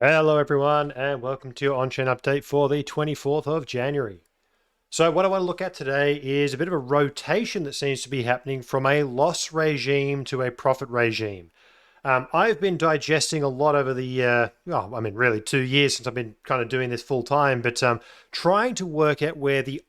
Hello everyone and welcome to your Onchain update for the 24th of January. So what I want to look at today is a bit of a rotation that seems to be happening from a loss regime to a profit regime. I've been digesting a lot over the, really 2 years since I've been kind of doing this full time, but trying to work out where the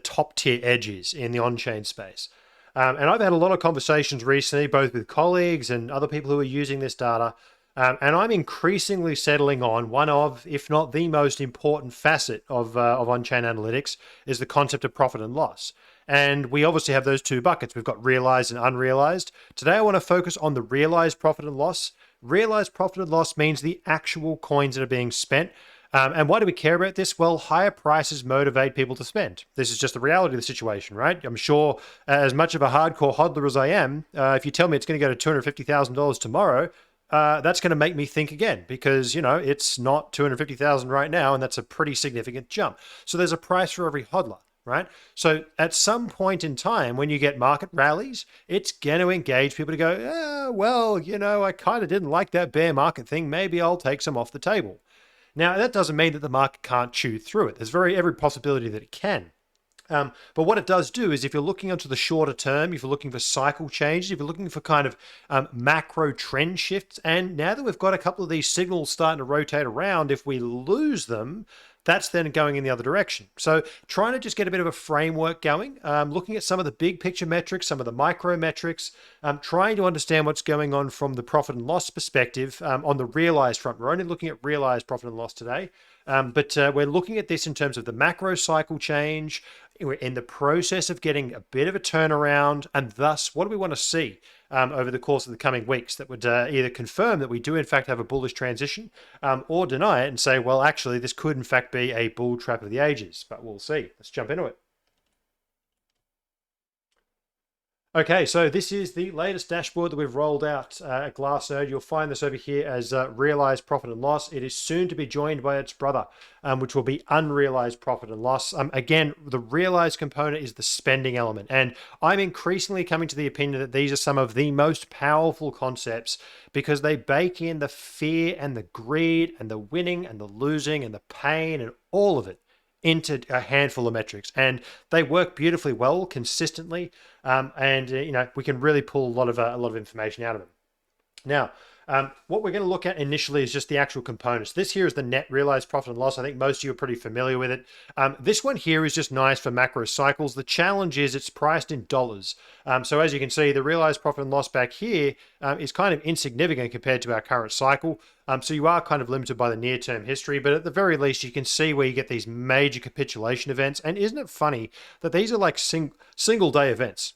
top tier edge is in the on-chain space. And I've had a lot of conversations recently, both with colleagues and other people who are using this data. And I'm increasingly settling on one of, if not the most important facet of on-chain analytics is the concept of profit and loss. And we obviously have those two buckets. We've got realized and unrealized. Today, I want to focus on the realized profit and loss. Realized profit and loss means the actual coins that are being spent. And why do we care about this? Well, higher prices motivate people to spend. This is just the reality of the situation, right? I'm sure as much of a hardcore hodler as I am, if you tell me it's going to go to $250,000 tomorrow, that's going to make me think again because, it's not 250,000 right now, and that's a pretty significant jump. So there's a price for every hodler, right? So at some point in time, when you get market rallies, it's going to engage people to go, I kind of didn't like that bear market thing. Maybe I'll take some off the table. Now, that doesn't mean that the market can't chew through it. There's every possibility that it can. But what it does do is if you're looking onto the shorter term, if you're looking for cycle changes, if you're looking for kind of macro trend shifts, and now that we've got a couple of these signals starting to rotate around, if we lose them, that's then going in the other direction. So trying to just get a bit of a framework going, looking at some of the big picture metrics, some of the micro metrics, trying to understand what's going on from the profit and loss perspective on the realized front. We're only looking at realized profit and loss today. But we're looking at this in terms of the macro cycle change. We're in the process of getting a bit of a turnaround, and thus, what do we want to see over the course of the coming weeks that would either confirm that we do in fact have a bullish transition, or deny it and say, well, actually, this could in fact be a bull trap of the ages. But we'll see. Let's jump into it. Okay, so this is the latest dashboard that we've rolled out at Glassnode. You'll find this over here as realized profit and loss. It is soon to be joined by its brother, which will be unrealized profit and loss. Again, the realized component is the spending element. And I'm increasingly coming to the opinion that these are some of the most powerful concepts because they bake in the fear and the greed and the winning and the losing and the pain and all of it into a handful of metrics, and they work beautifully well consistently, and we can really pull a lot of information out of them. Now, what we're going to look at initially is just the actual components. This here is the net realized profit and loss. I think most of you are pretty familiar with it. This one here is just nice for macro cycles. The challenge is it's priced in dollars. So as you can see, the realized profit and loss back here is kind of insignificant compared to our current cycle. So you are kind of limited by the near-term history, but at the very least, you can see where you get these major capitulation events. And isn't it funny that these are like single-day events?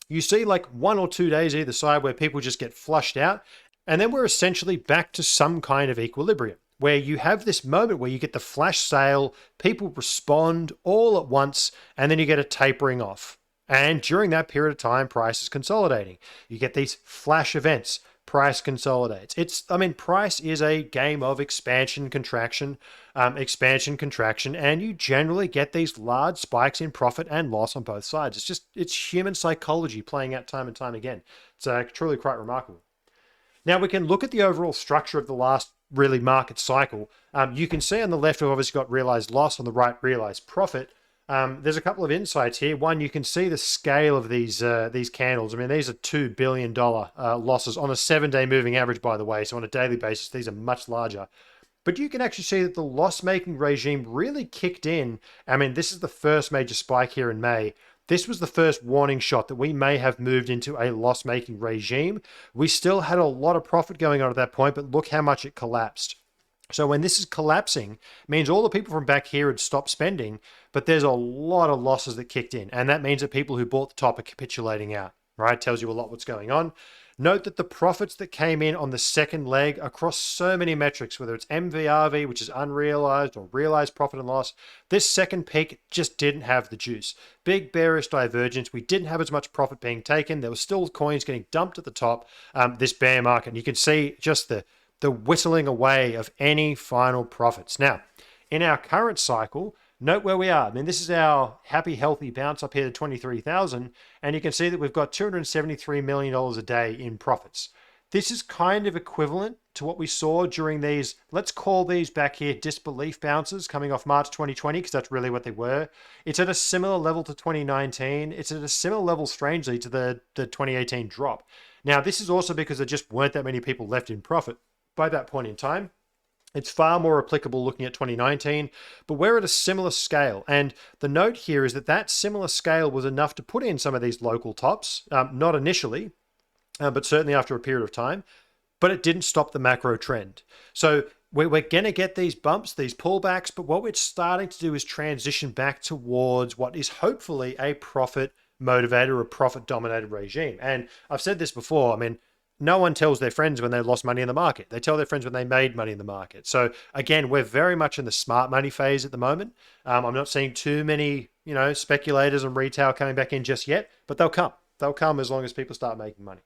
You see like 1 or 2 days either side where people just get flushed out, and then we're essentially back to some kind of equilibrium where you have this moment where you get the flash sale, people respond all at once, and then you get a tapering off. And during that period of time, price is consolidating. You get these flash events, price consolidates. Price is a game of expansion, contraction, and you generally get these large spikes in profit and loss on both sides. It's human psychology playing out time and time again. It's truly quite remarkable. Now we can look at the overall structure of the last really market cycle. You can see on the left, we've obviously got realized loss, on the right, realized profit. There's a couple of insights here. One, you can see the scale of these candles. These are $2 billion losses on a 7-day moving average, by the way. So on a daily basis, these are much larger. But you can actually see that the loss-making regime really kicked in. This is the first major spike here in May. This was the first warning shot that we may have moved into a loss-making regime. We still had a lot of profit going on at that point, but look how much it collapsed. So when this is collapsing, it means all the people from back here had stopped spending, but there's a lot of losses that kicked in. And that means that people who bought the top are capitulating out, right? Tells you a lot what's going on. Note that the profits that came in on the second leg across so many metrics, whether it's MVRV, which is unrealized, or realized profit and loss, this second peak just didn't have the juice. Big bearish divergence. We didn't have as much profit being taken. There were still coins getting dumped at the top, this bear market. And you can see just the whittling away of any final profits. Now, in our current cycle, note where we are. This is our happy, healthy bounce up here to 23,000. And you can see that we've got $273 million a day in profits. This is kind of equivalent to what we saw during these, let's call these back here disbelief bounces coming off March 2020, because that's really what they were. It's at a similar level to 2019. It's at a similar level, strangely, to the 2018 drop. Now, this is also because there just weren't that many people left in profit by that point in time. It's far more applicable looking at 2019, but we're at a similar scale. And the note here is that that similar scale was enough to put in some of these local tops, not initially, but certainly after a period of time, but it didn't stop the macro trend. So we're going to get these bumps, these pullbacks, but what we're starting to do is transition back towards what is hopefully a profit motivated or a profit dominated regime. And I've said this before, I mean, no one tells their friends when they lost money in the market. They tell their friends when they made money in the market. So again, we're very much in the smart money phase at the moment. I'm not seeing too many, speculators and retail coming back in just yet, but they'll come. They'll come as long as people start making money.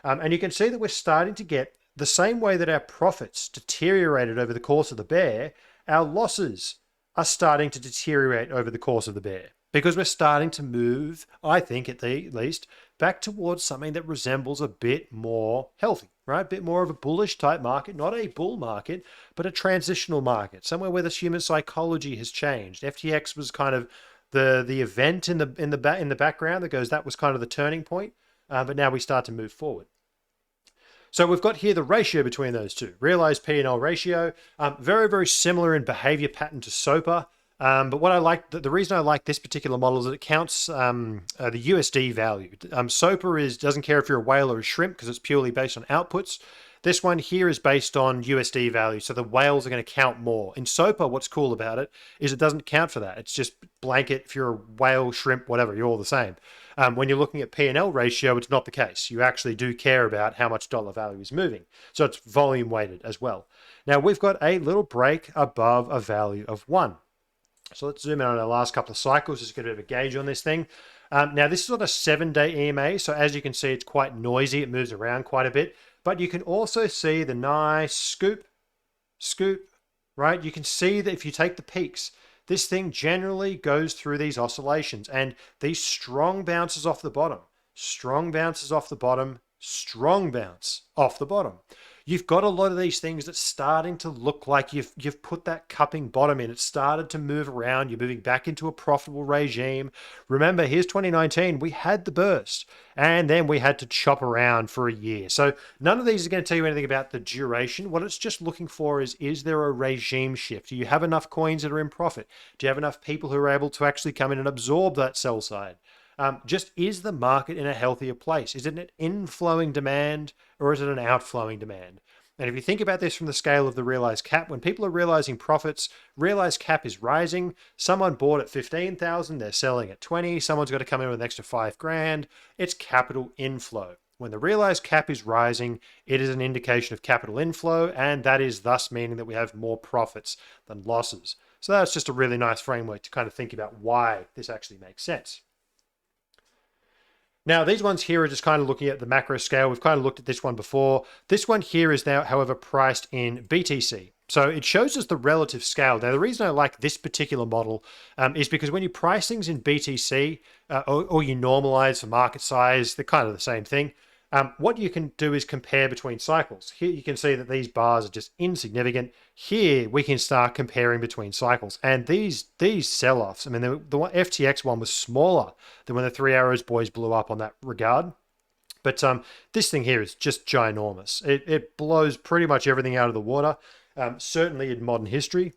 And you can see that we're starting to get the same way that our profits deteriorated over the course of the bear, our losses are starting to deteriorate over the course of the bear, because we're starting to move, I think at the least, back towards something that resembles a bit more healthy, right? A bit more of a bullish type market, not a bull market, but a transitional market, somewhere where this human psychology has changed. FTX was kind of the event in the background that goes, that was kind of the turning point. But now we start to move forward. So we've got here the ratio between those two, realized P&L ratio, very, very similar in behavior pattern to SOPR. But what I like, the reason I like this particular model is that it counts the USD value. SOPR doesn't care if you're a whale or a shrimp because it's purely based on outputs. This one here is based on USD value, so the whales are going to count more. In SOPR, what's cool about it is it doesn't count for that. It's just blanket. If you're a whale, shrimp, whatever, you're all the same. When you're looking at P&L ratio, it's not the case. You actually do care about how much dollar value is moving. So it's volume weighted as well. Now we've got a little break above a value of 1. So let's zoom in on our last couple of cycles just to get a bit of a gauge on this thing. Now this is on a 7-day EMA. So as you can see, it's quite noisy. It moves around quite a bit. But you can also see the nice scoop, right? You can see that if you take the peaks, this thing generally goes through these oscillations and these strong bounces off the bottom, strong bounces off the bottom, strong bounce off the bottom. You've got a lot of these things that's starting to look like you've put that cupping bottom in. It's started to move around. You're moving back into a profitable regime. Remember, here's 2019. We had the burst and then we had to chop around for a year. So none of these are going to tell you anything about the duration. What it's just looking for is there a regime shift? Do you have enough coins that are in profit? Do you have enough people who are able to actually come in and absorb that sell side? Just is the market in a healthier place? Is it an inflowing demand or is it an outflowing demand? And if you think about this from the scale of the realized cap, when people are realizing profits, realized cap is rising. Someone bought at 15,000, they're selling at 20. Someone's got to come in with an extra 5 grand. It's capital inflow. When the realized cap is rising, it is an indication of capital inflow, and that is thus meaning that we have more profits than losses. So that's just a really nice framework to kind of think about why this actually makes sense. Now, these ones here are just kind of looking at the macro scale. We've kind of looked at this one before. This one here is now, however, priced in BTC. So it shows us the relative scale. Now, the reason I like this particular model is because when you price things in BTC or you normalize for market size, they're kind of the same thing. What you can do is compare between cycles. Here you can see that these bars are just insignificant. Here we can start comparing between cycles. And these sell-offs, I mean, the FTX one was smaller than when the Three Arrows boys blew up on that regard. But this thing here is just ginormous. It blows pretty much everything out of the water, certainly in modern history.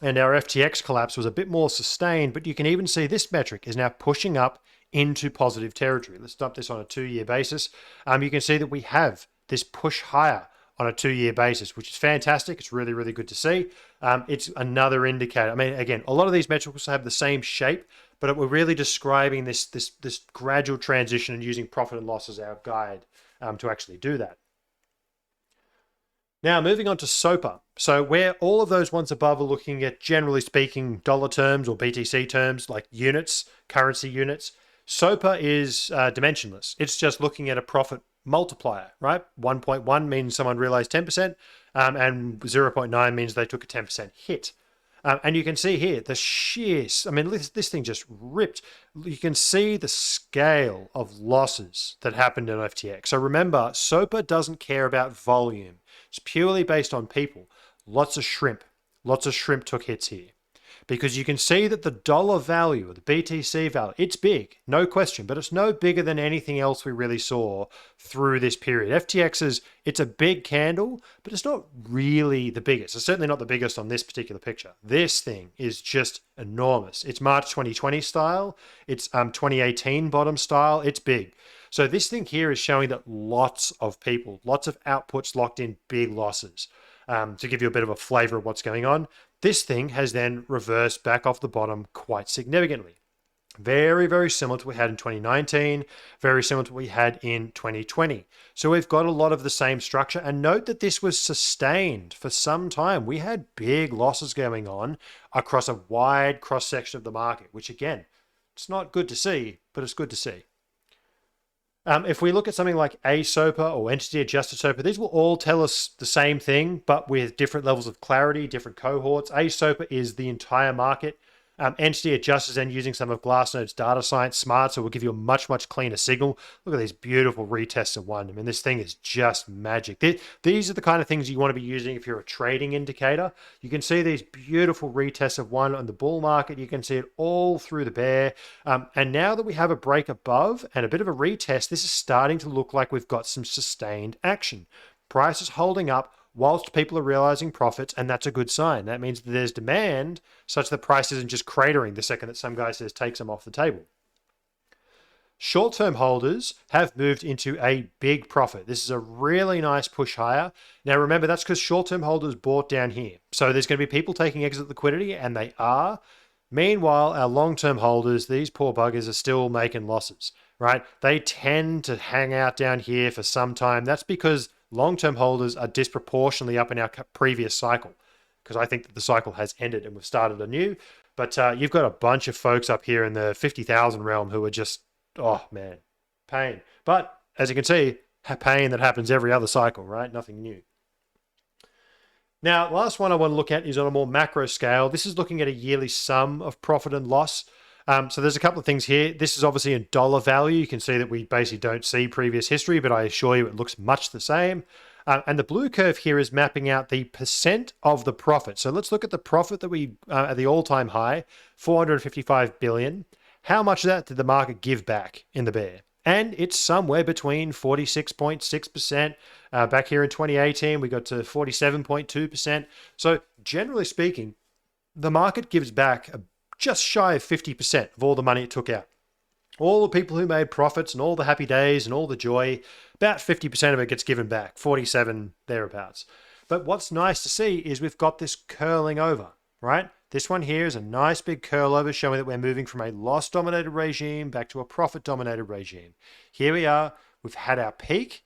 And our FTX collapse was a bit more sustained, but you can even see this metric is now pushing up into positive territory. Let's dump this on a 2-year basis. You can see that we have this push higher on a 2-year basis, which is fantastic. It's really, really good to see. It's another indicator. I mean, again, a lot of these metrics have the same shape, but we're really describing this gradual transition and using profit and loss as our guide to actually do that. Now, moving on to SOPR. So where all of those ones above are looking at, generally speaking, dollar terms or BTC terms, like units, currency units, SOPR is dimensionless. It's just looking at a profit multiplier, right? 1.1 means someone realized 10%, and 0.9 means they took a 10% hit. And you can see here the sheer, I mean, this thing just ripped. You can see the scale of losses that happened in FTX. So remember, SOPR doesn't care about volume. It's purely based on people. Lots of shrimp took hits here. Because you can see that the dollar value, or the BTC value, it's big, no question, but it's no bigger than anything else we really saw through this period. it's a big candle, but it's not really the biggest. It's certainly not the biggest on this particular picture. This thing is just enormous. It's March 2020 style. It's 2018 bottom style. It's big. So this thing here is showing that lots of people, lots of outputs locked in big losses. To give you a bit of a flavor of what's going on. This thing has then reversed back off the bottom quite significantly. Very, very similar to what we had in 2019, very similar to what we had in 2020. So we've got a lot of the same structure. And note that this was sustained for some time. We had big losses going on across a wide cross-section of the market, which again, it's not good to see, but it's good to see. If we look at something like a SOPR or entity adjusted SOPR, these will all tell us the same thing, but with different levels of clarity, different cohorts. A SOPR is the entire market. Entity adjusters and using some of Glassnode's data science smarts, will give you a much, much cleaner signal. Look at these beautiful retests of one. I mean, this thing is just magic. These are the kind of things you want to be using if you're a trading indicator. You can see these beautiful retests of one on the bull market. You can see it all through the bear. And now that we have a break above and a bit of a retest, this is starting to look like we've got some sustained action. Price is holding up whilst people are realizing profits, and that's a good sign. That means that there's demand such that price isn't just cratering the second that some guy says takes them off the table. Short-term holders have moved into a big profit. This is a really nice push higher. Now remember, that's because short-term holders bought down here. So there's going to be people taking exit liquidity, and they are. Meanwhile, our long-term holders, these poor buggers, are still making losses, right? They tend to hang out down here for some time. That's because long-term holders are disproportionately up in our previous cycle, because I think that the cycle has ended and we've started anew. But you've got a bunch of folks up here in the 50,000 realm who are just, oh man, pain. But as you can see, pain that happens every other cycle, right? Nothing new. Now, last one I want to look at is on a more macro scale. This is looking at a yearly sum of profit and loss. So there's a couple of things here. This is obviously in dollar value. You can see that we basically don't see previous history, but I assure you it looks much the same. And the blue curve here is mapping out the percent of the profit. So let's look at the profit that we, at the all-time high, 455 billion. How much of that did the market give back in the bear? And it's somewhere between 46.6%. Back here in 2018, we got to 47.2%. So generally speaking, the market gives back just shy of 50% of all the money it took out. All the people who made profits and all the happy days and all the joy, about 50% of it gets given back, 47 thereabouts. But what's nice to see is we've got this curling over, right? This one here is a nice big curl over showing that we're moving from a loss-dominated regime back to a profit-dominated regime. Here we are, we've had our peak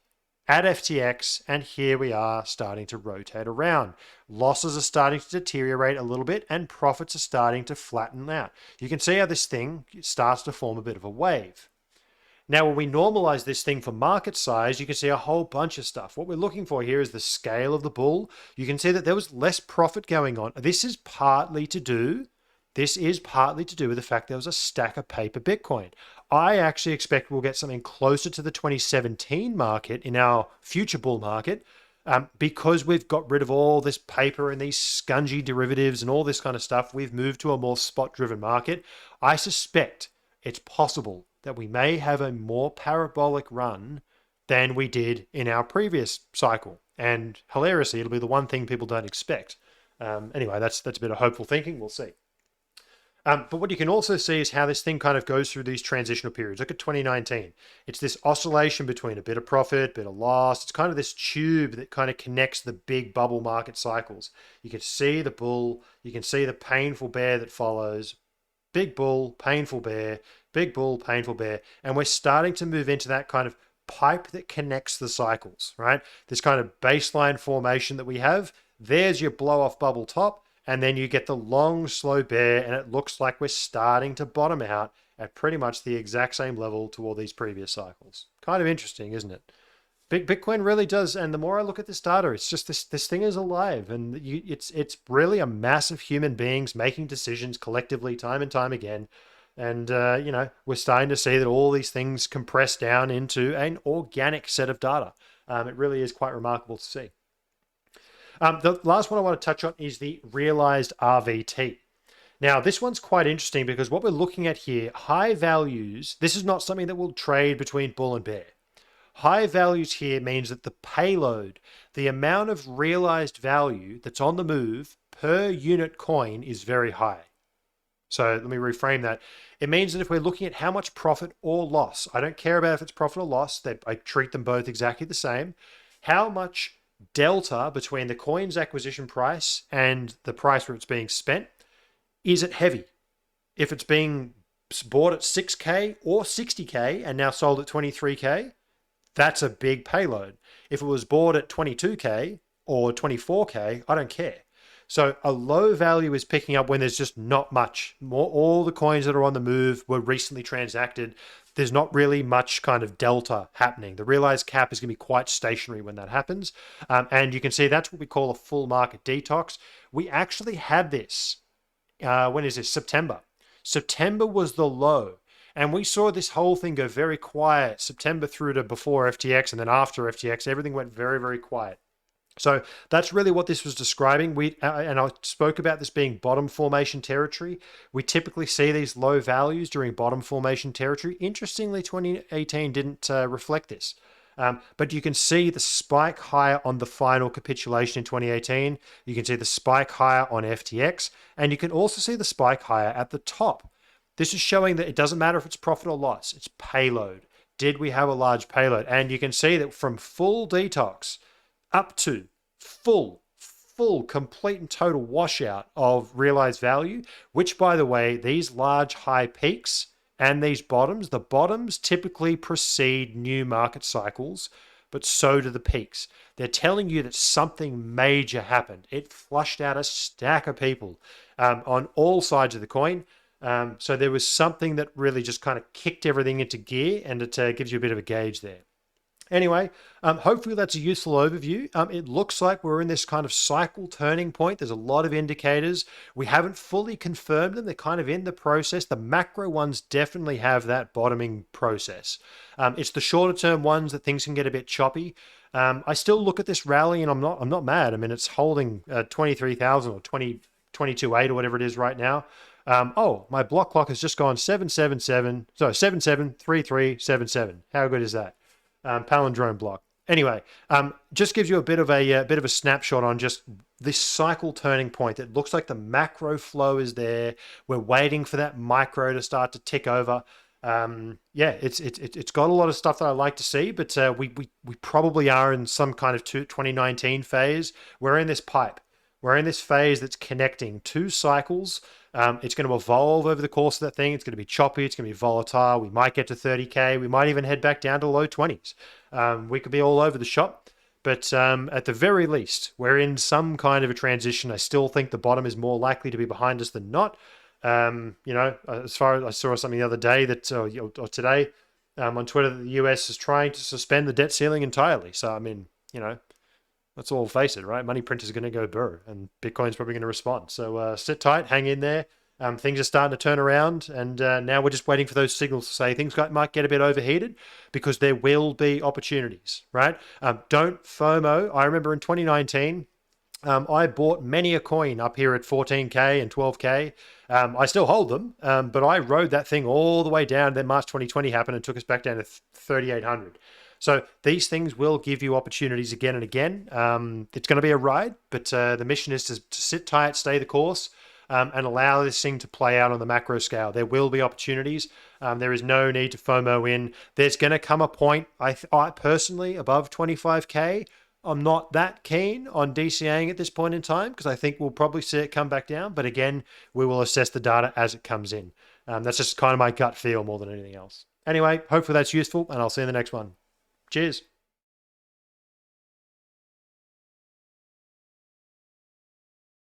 at FTX, and here we are starting to rotate around. Losses are starting to deteriorate a little bit, and profits are starting to flatten out. You can see how this thing starts to form a bit of a wave. Now, when we normalize this thing for market size, you can see a whole bunch of stuff. What we're looking for here is the scale of the bull. You can see that there was less profit going on. This is partly to do with the fact there was a stack of paper Bitcoin. I actually expect we'll get something closer to the 2017 market in our future bull market because we've got rid of all this paper and these scungy derivatives and all this kind of stuff. We've moved to a more spot-driven market. I suspect it's possible that we may have a more parabolic run than we did in our previous cycle. And hilariously, it'll be the one thing people don't expect. Anyway, that's a bit of hopeful thinking. We'll see. But what you can also see is how this thing kind of goes through these transitional periods. Look at 2019. It's this oscillation between a bit of profit, bit of loss. It's kind of this tube that kind of connects the big bubble market cycles. You can see the bull. You can see the painful bear that follows. Big bull, painful bear, big bull, painful bear. And we're starting to move into that kind of pipe that connects the cycles, right? This kind of baseline formation that we have. There's your blow off bubble top. And then you get the long, slow bear, and it looks like we're starting to bottom out at pretty much the exact same level to all these previous cycles. Kind of interesting, isn't it? Bitcoin really does, and the more I look at this data, it's just this thing is alive, and it's really a mass of human beings making decisions collectively, time and time again, and we're starting to see that all these things compress down into an organic set of data. It really is quite remarkable to see. The last one I want to touch on is the realized RVT. Now, this one's quite interesting because what we're looking at here, high values, this is not something that will trade between bull and bear. High values here means that the payload, the amount of realized value that's on the move per unit coin is very high. So let me reframe that. It means that if we're looking at how much profit or loss, I don't care about if it's profit or loss, I treat them both exactly the same. How much delta between the coin's acquisition price and the price where it's being spent, is it heavy? If it's being bought at 6K or 60K and now sold at 23K, that's a big payload. If it was bought at 22K or 24K, I don't care. So a low value is picking up when there's just not much. All the coins that are on the move were recently transacted. There's not really much kind of delta happening. The realized cap is going to be quite stationary when that happens. And you can see that's what we call a full market detox. We actually had this. When is this? September. September was the low. And we saw this whole thing go very quiet, September through to before FTX, and then after FTX, everything went very, very quiet. So that's really what this was describing. And I spoke about this being bottom formation territory. We typically see these low values during bottom formation territory. Interestingly, 2018 didn't reflect this. But you can see the spike higher on the final capitulation in 2018. You can see the spike higher on FTX. And you can also see the spike higher at the top. This is showing that it doesn't matter if it's profit or loss. It's payload. Did we have a large payload? And you can see that from full detox up to full, complete and total washout of realized value, which, by the way, these large high peaks and these bottoms, the bottoms typically precede new market cycles, but so do the peaks. They're telling you that something major happened. It flushed out a stack of people on all sides of the coin. So there was something that really just kind of kicked everything into gear, and it gives you a bit of a gauge there. Anyway, hopefully that's a useful overview. It looks like we're in this kind of cycle turning point. There's a lot of indicators. We haven't fully confirmed them. They're kind of in the process. The macro ones definitely have that bottoming process. It's the shorter term ones that things can get a bit choppy. I still look at this rally and I'm not mad. I mean, it's holding 23,000 or 22.8 or whatever it is right now. My block clock has just gone 773377. How good is that? Palindrome block. Anyway, just gives you a bit of a snapshot on just this cycle turning point. It looks like the macro flow is there. We're waiting for that micro to start to tick over. It's got a lot of stuff that I like to see, but we probably are in some kind of 2019 phase. We're in this pipe. We're in this phase that's connecting two cycles. It's going to evolve over the course of that thing. It's going to be choppy. It's going to be volatile. We might get to 30K. We might even head back down to low 20s. We could be all over the shop. But at the very least, we're in some kind of a transition. I still think the bottom is more likely to be behind us than not. As far as I saw something the other day or today on Twitter, that the US is trying to suspend the debt ceiling entirely. So, I mean, let's all face it, right? Money printers are going to go burr, and Bitcoin's probably going to respond. So sit tight, hang in there. Things are starting to turn around, and now we're just waiting for those signals to say things might get a bit overheated, because there will be opportunities, right? Don't FOMO. I remember in 2019, I bought many a coin up here at 14K and 12K. I still hold them, but I rode that thing all the way down. Then March 2020 happened and took us back down to 3,800. So these things will give you opportunities again and again. It's going to be a ride, but the mission is to sit tight, stay the course, and allow this thing to play out on the macro scale. There will be opportunities. There is no need to FOMO in. There's going to come a point, I personally, above 25K, I'm not that keen on DCAing at this point in time, because I think we'll probably see it come back down. But again, we will assess the data as it comes in. That's just kind of my gut feel more than anything else. Anyway, hopefully that's useful, and I'll see you in the next one. Cheers.